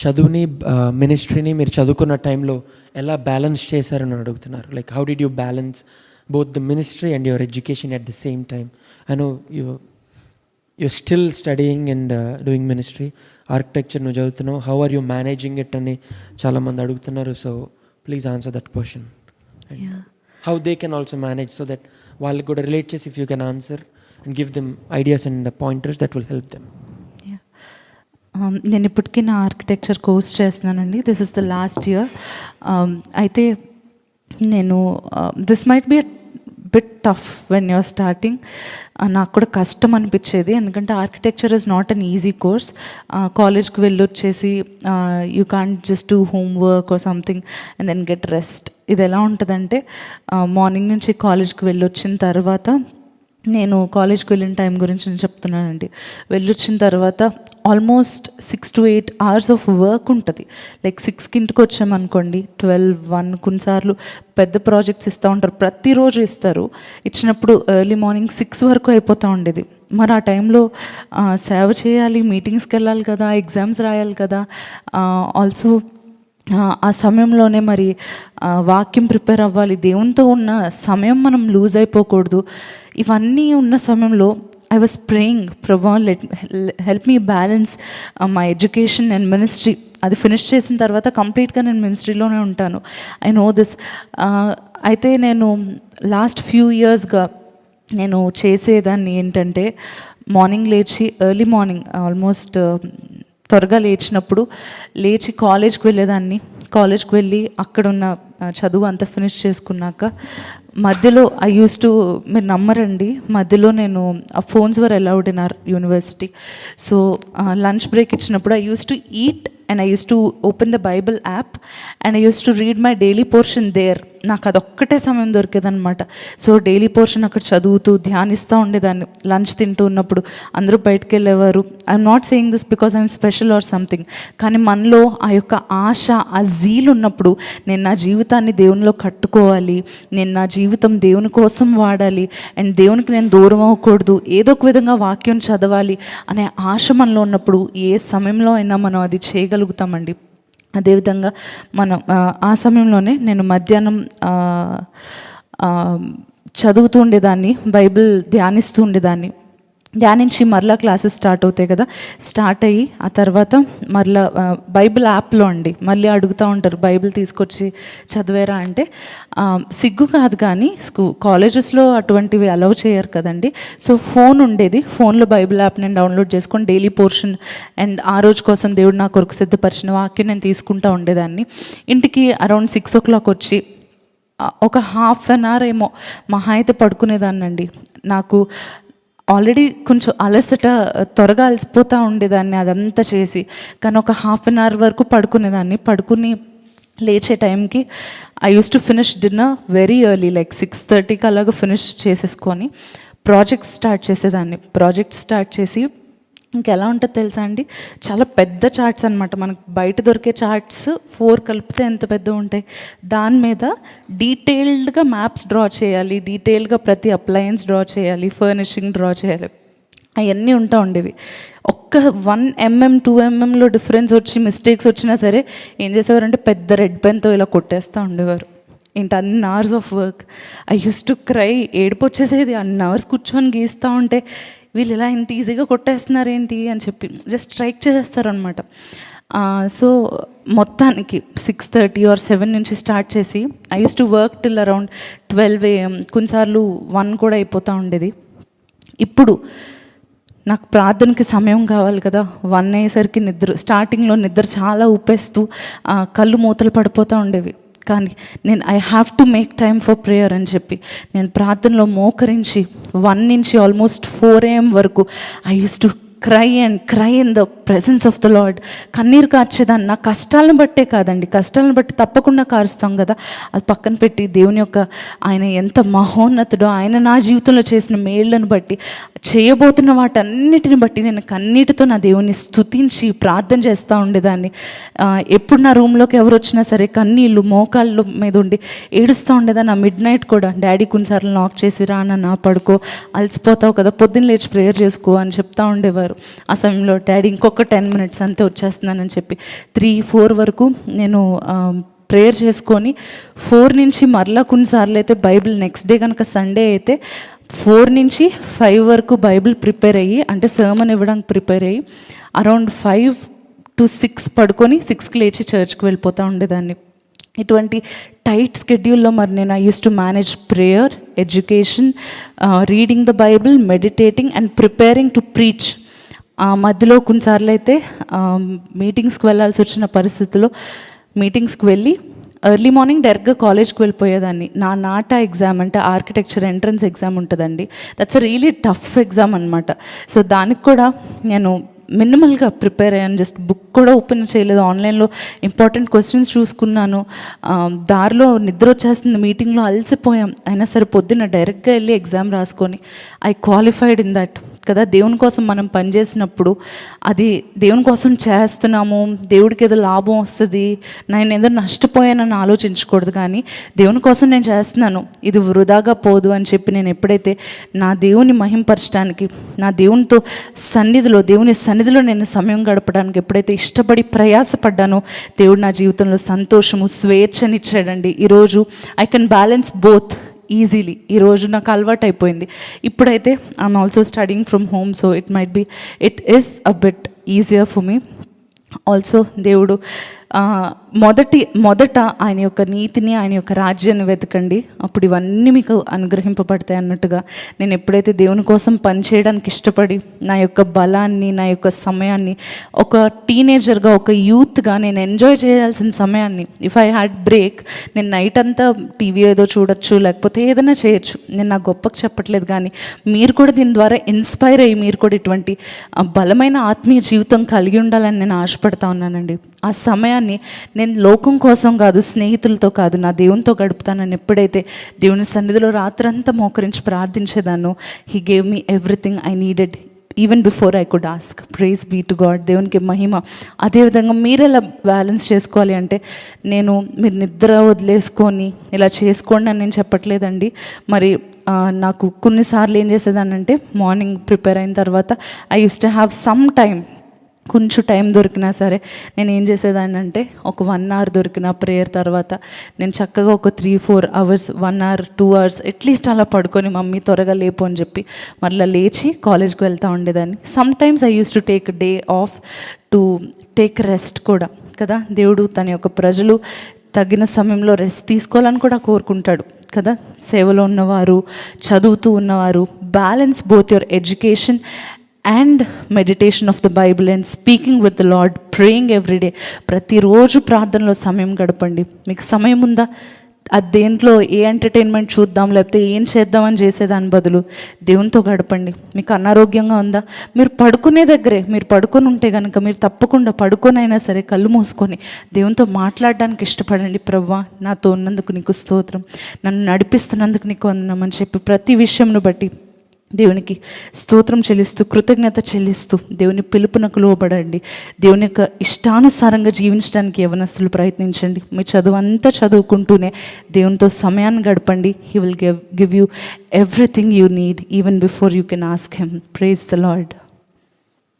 చదువుని మినిస్ట్రీని మీరు చదువుకున్న టైంలో ఎలా బ్యాలెన్స్ చేశారని అడుగుతున్నారు. Like how did you balance both the ministry and your education at the same time? I know you're still studying and doing ministry, architecture nu చదువుతున్నావు, how are you managing it అని చాలామంది అడుగుతున్నారు. So please answer that question. How they can also manage, so that వాళ్ళకి కూడా relate చేసి if you can answer and give them ideas and pointers that will help them. నేను ఇప్పటికీ నా architecture course చేస్తున్నానండి. This is the last year. అయితే నేను this might be bit tough when you're starting. నాకు కూడా కష్టం అనిపించేది, ఎందుకంటే architecture is not an easy course. కాలేజ్కి వెళ్ళొచ్చేసి you can't just do homework or something and then get rest. ఇది ఎలా ఉంటుందంటే మార్నింగ్ నుంచి కాలేజ్కి వెళ్ళొచ్చిన తర్వాత, నేను కాలేజ్కి వెళ్ళిన టైం గురించి నేను చెప్తున్నానండి. వెళ్ళొచ్చిన తర్వాత almost 6 to 8 hours of work ఉంటుంది. లైక్ 6కి ఇంటికి వచ్చామనుకోండి, 12, 1 కొన్నిసార్లు పెద్ద ప్రాజెక్ట్స్ ఇస్తూ ఉంటారు, ప్రతిరోజు ఇస్తారు. ఇచ్చినప్పుడు ఎర్లీ మార్నింగ్ 6 వరకు అయిపోతూ ఉండేది. మరి ఆ టైంలో సేవ చేయాలి, మీటింగ్స్కి వెళ్ళాలి కదా, ఎగ్జామ్స్ రాయాలి కదా. ఆల్సో ఆ సమయంలోనే మరి వాక్యం ప్రిపేర్ అవ్వాలి, దేవునితో ఉన్న సమయం మనం లూజ్ అయిపోకూడదు. ఇవన్నీ ఉన్న సమయంలో ఐ వాజ్ ప్రేయింగ్, ప్రభా help me balance my education and ministry. అది ఫినిష్ చేసిన తర్వాత కంప్లీట్గా నేను మినిస్ట్రీలోనే ఉంటాను. I know this. అయితే నేను లాస్ట్ ఫ్యూ ఇయర్స్గా నేను చేసేదాన్ని ఏంటంటే, మార్నింగ్ లేచి ఎర్లీ మార్నింగ్ ఆల్మోస్ట్ త్వరగా లేచినప్పుడు లేచి కాలేజ్కి వెళ్ళేదాన్ని. కాలేజ్కి వెళ్ళి అక్కడున్న చదువు అంతా ఫినిష్ చేసుకున్నాక మధ్యలో ఐ యూస్ టు, మీరు నమ్మరండి, మధ్యలో నేను phones were allowed in our university. So lunch break ఇచ్చినప్పుడు I use to eat and I used to open the Bible app and I used to read my daily portion there. నాకు అదొక్కటే సమయం దొరికేదనమాట. So daily portion అక్కడ చదువుతూ ధ్యానిస్తూ ఉండేదాన్ని. Lunch తింటూ ఉన్నప్పుడు అందరూ బయటకు వెళ్ళేవారు. I'm not saying this because I'm special or something, కానీ మనలో ఆ యొక్క ఆశ, ఆ జీల్ ఉన్నప్పుడు, నేను నా జీవితాన్ని దేవునిలో కట్టుకోవాలి, నేను నా జీవితం దేవుని కోసం వాడాలి అండ్ దేవునికి నేను దూరం అవ్వకూడదు, ఏదో ఒక విధంగా వాక్యం చదవాలి అనే ఆశ మనలో ఉన్నప్పుడు ఏ సమయంలో అయినా మనం అది చేయగలుగుతామండి. అదేవిధంగా మనం ఆ సమయంలోనే నేను మధ్యాహ్నం చదువుతూ ఉండేదాన్ని, బైబిల్ ధ్యానిస్తూ ఉండేదాన్ని. ధ్యానించి మరలా క్లాసెస్ స్టార్ట్ అవుతాయి కదా, స్టార్ట్ అయ్యి ఆ తర్వాత మరలా బైబిల్ యాప్లో అండి మళ్ళీ అడుగుతూ ఉంటారు, బైబిల్ తీసుకొచ్చి చదివేరా అంటే సిగ్గు కాదు, కానీ కాలేజెస్లో అటువంటివి అలౌ చేయరు కదండి. సో ఫోన్ ఉండేది, ఫోన్లో బైబిల్ యాప్ నేను డౌన్లోడ్ చేసుకొని డైలీ పోర్షన్ అండ్ ఆ రోజు కోసం దేవుడు నా కొరకు సిద్ధపరిచిన వాక్యం నేను తీసుకుంటూ ఉండేదాన్ని. ఇంటికి అరౌండ్ 6 o'clock వచ్చి ఒక హాఫ్ అన్ అవర్ ఏమో మహా అయితే పడుకునేదాన్నండి. నాకు ఆల్రెడీ కొంచెం అలసట, త్వరగా అలసిపోతూ ఉండేదాన్ని అదంతా చేసి, కానీ ఒక హాఫ్ అన్ అవర్ వరకు పడుకునేదాన్ని. పడుకుని లేచే టైంకి I use to finish dinner very early, like 6:30కి అలాగ ఫినిష్ చేసేసుకొని ప్రాజెక్ట్ స్టార్ట్ చేసేదాన్ని. ప్రాజెక్ట్ స్టార్ట్ చేసి ఇంకెలా ఉంటుందో తెలుసా అండి, చాలా పెద్ద చార్ట్స్ అనమాట. మనకు బయట దొరికే చార్ట్స్ 4 కలిపితే ఎంత పెద్దగా ఉంటాయి. దాని మీద డీటెయిల్డ్గా మ్యాప్స్ డ్రా చేయాలి, డీటెయిల్గా ప్రతి అప్లయన్స్ డ్రా చేయాలి, ఫర్నిషింగ్ డ్రా చేయాలి, అవన్నీ ఉంటా ఉండేవి. ఒక్క 1 mm 2 mmలో డిఫరెన్స్ వచ్చి మిస్టేక్స్ వచ్చినా సరే ఏం చేసేవారంటే పెద్ద రెడ్ పెన్తో ఇలా కొట్టేస్తూ ఉండేవారు. ఏంటి అన్ని hours of work. I use to cry, ఏడుపు వచ్చేసేది. అన్ని అవర్స్ కూర్చొని గీస్తూ ఉంటే వీళ్ళు ఇలా ఇంత ఈజీగా కొట్టేస్తున్నారు ఏంటి అని చెప్పి జస్ట్ స్ట్రైక్ చేసేస్తారు అనమాట. సో మొత్తానికి 6:30 or 7 నుంచి స్టార్ట్ చేసి I use to work till around 12 AM, కొన్నిసార్లు 1 కూడా అయిపోతూ ఉండేది. ఇప్పుడు నాకు ప్రార్థనకి సమయం కావాలి కదా, 1 అయ్యేసరికి స్టార్టింగ్లో నిద్ర చాలా ఊపేస్తూ కళ్ళు మూతలు పడిపోతూ ఉండేవి. కానీ నేను I have to make time for prayer అని చెప్పి నేను ప్రార్థనలో మోకరించి 1 నుంచి ఆల్మోస్ట్ 4 AM వరకు I use to cry in the presence of the lord. కన్నీరు కార్చేదాన్ని. నా కష్టాలను బట్టే కాదండి, కష్టాలను బట్టి తప్పకుండా కారుస్తాం కదా, అది పక్కన పెట్టి దేవుని యొక్క ఆయన ఎంత మహోన్నతుడో, ఆయన నా జీవితంలో చేసిన మేళ్లను బట్టి, చేయబోతున్న వాటన్నిటిని బట్టి నేను కన్నీటితో నా దేవుని స్తుతించి ప్రార్థన చేస్తూ ఉండేదాన్ని. ఎప్పుడు నా రూమ్లోకి ఎవరు వచ్చినా సరే కన్నీళ్ళు మోకాళ్ళ మీద ఉండి ఏడుస్తూ ఉండేదాన్ని. ఆ మిడ్ నైట్ కూడా డాడీ కొన్నిసార్లు నాక్ చేసి, రా నాన్న పడుకో, అలసిపోతావు కదా, పొద్దున్న లేచి ప్రేయర్ చేసుకో అని చెప్తూ ఉండేవారు. ఉంటారు. ఆ సమయంలో డాడీ ఇంకొక 10 minutes అంతే వచ్చేస్తున్నానని చెప్పి 3-4 వరకు నేను ప్రేయర్ చేసుకొని 4 నుంచి మరలా కొన్నిసార్లు అయితే బైబిల్ నెక్స్ట్ డే కనుక సండే అయితే 4 నుంచి 5 వరకు బైబిల్ ప్రిపేర్ అయ్యి, అంటే సర్మన్ ఇవ్వడానికి ప్రిపేర్ అయ్యి అరౌండ్ 5 to 6 పడుకొని 6కి లేచి చర్చ్కి వెళ్ళిపోతూ ఉండేదాన్ని. ఇటువంటి టైట్ స్కెడ్యూల్లో మరి నేను I use to manage prayer, education, reading the Bible, meditating and preparing to preach. ఆ మధ్యలో కొన్నిసార్లు అయితే మీటింగ్స్కి వెళ్ళాల్సి వచ్చిన పరిస్థితుల్లో మీటింగ్స్కి వెళ్ళి ఎర్లీ మార్నింగ్ డైరెక్ట్గా కాలేజ్కి వెళ్ళిపోయేదాన్ని. నా నాటా ఎగ్జామ్ అంటే ఆర్కిటెక్చర్ ఎంట్రన్స్ ఎగ్జామ్ ఉంటుందండి. That's a really tough exam అనమాట. సో దానికి కూడా నేను మినిమల్గా ప్రిపేర్ అయ్యాను. జస్ట్ బుక్ కూడా ఓపెన్ చేయలేదు, ఆన్లైన్లో ఇంపార్టెంట్ క్వశ్చన్స్ చూసుకున్నాను. దారిలో నిద్ర వచ్చేస్తుంది, మీటింగ్లో అలసిపోయాం, అయినా సరే పొద్దున్న డైరెక్ట్గా వెళ్ళి ఎగ్జామ్ రాసుకొని ఐ క్వాలిఫైడ్ ఇన్ దట్. కదా, దేవుని కోసం మనం పనిచేసినప్పుడు అది దేవుని కోసం చేస్తున్నాము, దేవుడికి ఏదో లాభం వస్తుంది, నేను ఏదో నష్టపోయానని ఆలోచించకూడదు. కానీ దేవుని కోసం నేను చేస్తున్నాను, ఇది వృధాగా పోదు అని చెప్పి నేను ఎప్పుడైతే నా దేవుని మహింపరచడానికి, నా దేవునితో దేవుని సన్నిధిలో నేను సమయం గడపడానికి ఎప్పుడైతే ఇష్టపడి ప్రయాసపడ్డానో దేవుడు నా జీవితంలో సంతోషము, స్వేచ్ఛనిచ్చాడండి. ఈరోజు I can balance both easily. ఈరోజు నాకు అలవాటు అయిపోయింది. ఇప్పుడైతే I'm also studying from home, so it is a bit easier for me. Also దేవుడు మొదట ఆయన యొక్క నీతిని, ఆయన యొక్క రాజ్యాన్ని వెతకండి, అప్పుడు ఇవన్నీ మీకు అనుగ్రహింపబడతాయి అన్నట్టుగా నేను ఎప్పుడైతే దేవుని కోసం పనిచేయడానికి ఇష్టపడి నా యొక్క బలాన్ని, నా యొక్క సమయాన్ని, ఒక టీనేజర్గా, ఒక యూత్గా నేను ఎంజాయ్ చేయాల్సిన సమయాన్ని, ఇఫ్ ఐ హ్యాడ్ బ్రేక్, నేను నైట్ అంతా టీవీ ఏదో చూడొచ్చు, లేకపోతే ఏదైనా చేయొచ్చు. నేను నా గొప్పకు చెప్పట్లేదు, కానీ మీరు కూడా దీని ద్వారా ఇన్స్పైర్ అయ్యి మీరు కూడా ఇటువంటి బలమైన ఆత్మీయ జీవితం కలిగి ఉండాలని నేను ఆశపడతా ఉన్నానండి. ఆ సమయాన్ని నేను లోకం కోసం కాదు, స్నేహితులతో కాదు, నా దేవునితో గడుపుతానని ఎప్పుడైతే దేవుని సన్నిధిలో రాత్రంతా మోకరించి ప్రార్థించేదాన్నో, he gave me everything I needed even before I could ask. Praise be to God, దేవునికి మహిమ. అదేవిధంగా మీరు ఎలా బ్యాలెన్స్ చేసుకోవాలి అంటే, మీరు నిద్ర వదిలేసుకొని ఇలా చేసుకోండి అని నేను చెప్పట్లేదండి. మరి నాకు కొన్నిసార్లు ఏం చేసేదానంటే, మార్నింగ్ ప్రిపేర్ అయిన తర్వాత I use to have some time, కొంచెం టైం దొరికినా సరే నేను ఏం చేసేదాన్ని అంటే, ఒక 1 hour దొరికిన ప్రేయర్ తర్వాత నేను చక్కగా ఒక 3-4 hours, 1 hour 2 hours అట్లీస్ట్ అలా పడుకొని మమ్మీ త్వరగా లేపు అని చెప్పి మళ్ళీ లేచి కాలేజ్కి వెళ్తూ ఉండేదాన్ని. Some times I use to take day off to take rest కూడా. కదా, దేవుడు తన యొక్క ప్రజలు తగిన సమయంలో రెస్ట్ తీసుకోవాలని కూడా కోరుకుంటాడు కదా. సేవలో ఉన్నవారు, చదువుతూ ఉన్నవారు, balance both your education and meditation of the Bible and speaking with the lord, praying everyday. ప్రతిరోజు ప్రార్థనలో సమయం గడపండి. మీకు సమయం ఉందా? అది దేంట్లో ఏ ఎంటర్టైన్మెంట్ చూద్దాం, లేకపోతే ఏం చేద్దామని చేసేదాని బదులు దేవునితో గడపండి. మీకు అనారోగ్యంగా ఉందా, మీరు పడుకునే దగ్గరే మీరు పడుకొని ఉంటే కనుక మీరు తప్పకుండా పడుకొని అయినా సరే కళ్ళు మూసుకొని దేవునితో మాట్లాడడానికి ఇష్టపడండి. ప్రవ్వా, నాతో ఉన్నందుకు నీకు స్తోత్రం, నన్ను నడిపిస్తున్నందుకు నీకు వందనం అని చెప్పి ప్రతి విషయంను బట్టి దేవునికి స్తోత్రం చెల్లిస్తూ, కృతజ్ఞత చెల్లిస్తూ దేవుని పిలుపునకు లోబడండి. దేవుని యొక్క ఇష్టానుసారంగా జీవించడానికి యవనస్తులు ప్రయత్నించండి. మీ చదువు అంతా చదువుకుంటూనే దేవునితో సమయాన్ని గడపండి. He will give you everything you need even before you can ask him. Praise the lord.